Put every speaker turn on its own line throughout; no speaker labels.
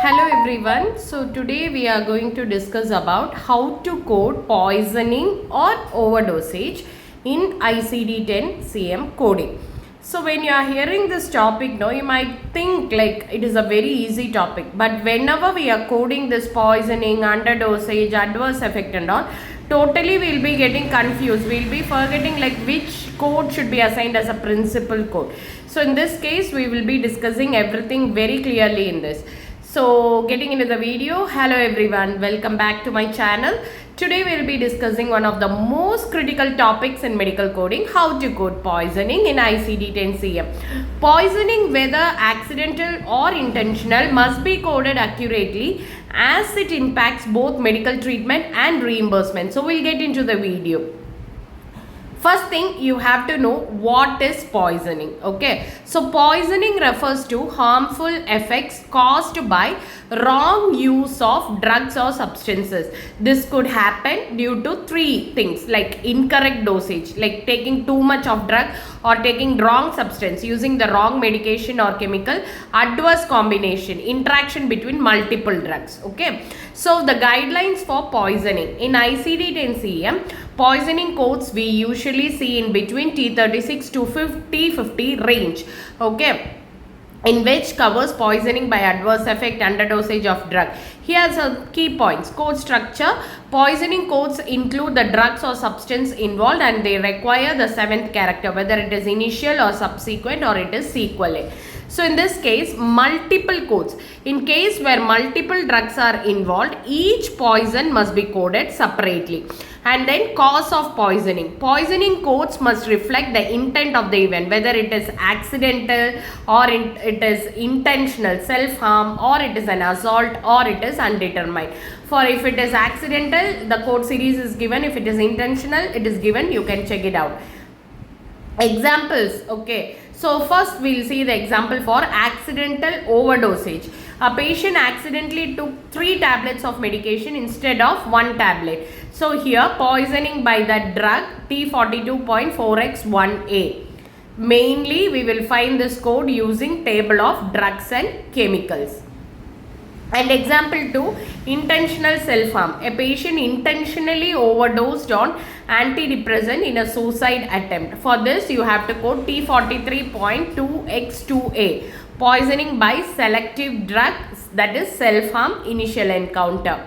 Hello everyone. So today we are going to discuss about how to code poisoning or overdosage in ICD-10-CM coding. So when you are hearing this topic, no, you might think like it is a very easy topic. But whenever we are coding this poisoning, underdosage, adverse effect and all, totally we'll be getting confused. We'll be forgetting like which code should be assigned as a principal code. So in this case, we will be discussing everything very clearly in this. So getting into the video, hello everyone, welcome back to my channel. Today we will be discussing one of the most critical topics in medical coding, how to code poisoning in ICD-10-CM. Poisoning, whether accidental or intentional, must be coded accurately as it impacts both medical treatment and reimbursement. So we'll get into the video. First thing, you have to know what is poisoning. Okay, so poisoning refers to harmful effects caused by wrong use of drugs or substances. This could happen due to three things, like incorrect dosage, like taking too much of drug or taking wrong substance, using the wrong medication or chemical, adverse combination, interaction between multiple drugs. Okay, so the guidelines for poisoning in ICD-10-CM, poisoning codes we usually see in between T36 to 50 range, okay, in which covers poisoning by adverse effect, underdosage of drug. Here are some key points. Code structure. Poisoning codes include the drugs or substance involved and they require the seventh character, whether it is initial or subsequent or it is sequelae. So in this case, multiple codes. In case where multiple drugs are involved, each poison must be coded separately. And then cause of poisoning. Poisoning codes must reflect the intent of the event, whether it is accidental or it is intentional, self-harm, or it is an assault, or it is undetermined. For if it is accidental, the code series is given. If it is intentional, it is given. You can check it out. Examples. Okay, so first we'll see the example for accidental overdosage. A patient accidentally took 3 tablets of medication instead of 1 tablet. So here poisoning by the drug T42.4x1A. Mainly we will find this code using table of drugs and chemicals. And example 2, intentional self-harm. A patient intentionally overdosed on antidepressant in a suicide attempt. For this, you have to code T43.2x2A. Poisoning by selective drugs, that is self-harm, initial encounter.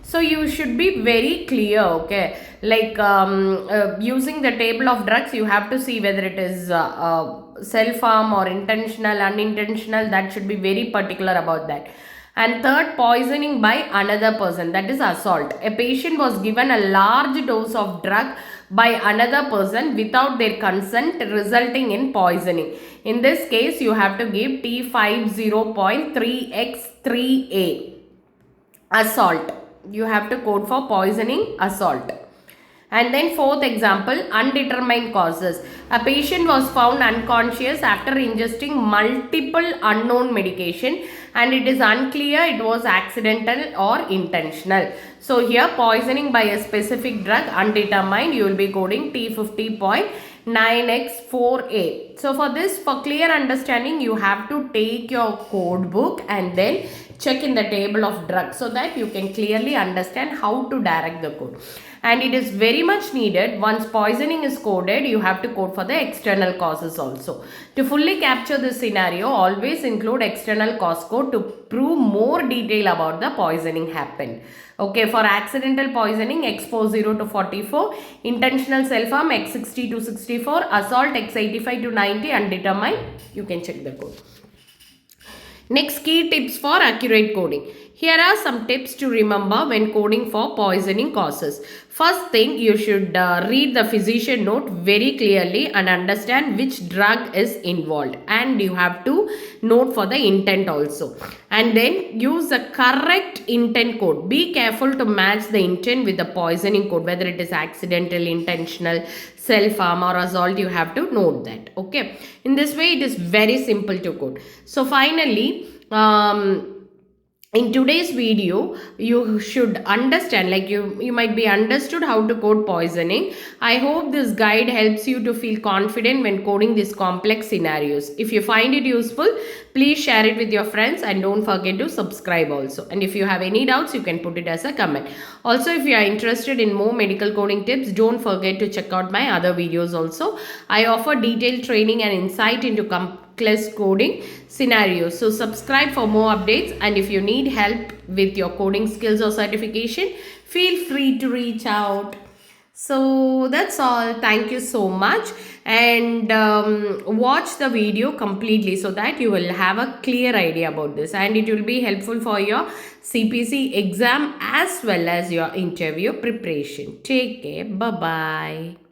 So you should be very clear, okay, like using the table of drugs, you have to see whether it is self-harm or intentional, unintentional. That should be very particular about that. And third, poisoning by another person, that is assault. A patient was given a large dose of drug by another person without their consent, resulting in poisoning. In this case, you have to give T50.3x3A. Assault. You have to code for poisoning, assault. And then fourth example, undetermined causes. A patient was found unconscious after ingesting multiple unknown medication and it is unclear it was accidental or intentional. So here poisoning by a specific drug, undetermined, you will be coding T50.9x4A. So for this, for clear understanding, you have to take your code book and then check in the table of drugs so that you can clearly understand how to direct the code. And it is very much needed. Once poisoning is coded, you have to code for the external causes also. To fully capture this scenario, always include external cause code to prove more detail about the poisoning happened. Okay, for accidental poisoning, X40 to 44, intentional self-harm, X60 to 64, assault, X85 to 90, undetermined. You can check the code. Next, key tips for accurate coding. Here are some tips to remember when coding for poisoning causes. First thing, you should read the physician note very clearly and understand which drug is involved. And you have to note for the intent also. And then use the correct intent code. Be careful to match the intent with the poisoning code, whether it is accidental, intentional, self-harm or assault. You have to note that. Okay. In this way, it is very simple to code. So finally, in today's video you should understand, like you might be understood how to code poisoning. I hope this guide helps you to feel confident when coding these complex scenarios. If you find it useful, please share it with your friends and don't forget to subscribe also. And if you have any doubts, you can put it as a comment. Also, if you are interested in more medical coding tips, don't forget to check out my other videos also. I offer detailed training and insight into complex coding scenarios. So subscribe for more updates, and if you need help with your coding skills or certification, feel free to reach out. So that's all. Thank you so much, and watch the video completely so that you will have a clear idea about this, and it will be helpful for your CPC exam as well as your interview preparation. Take care. Bye bye.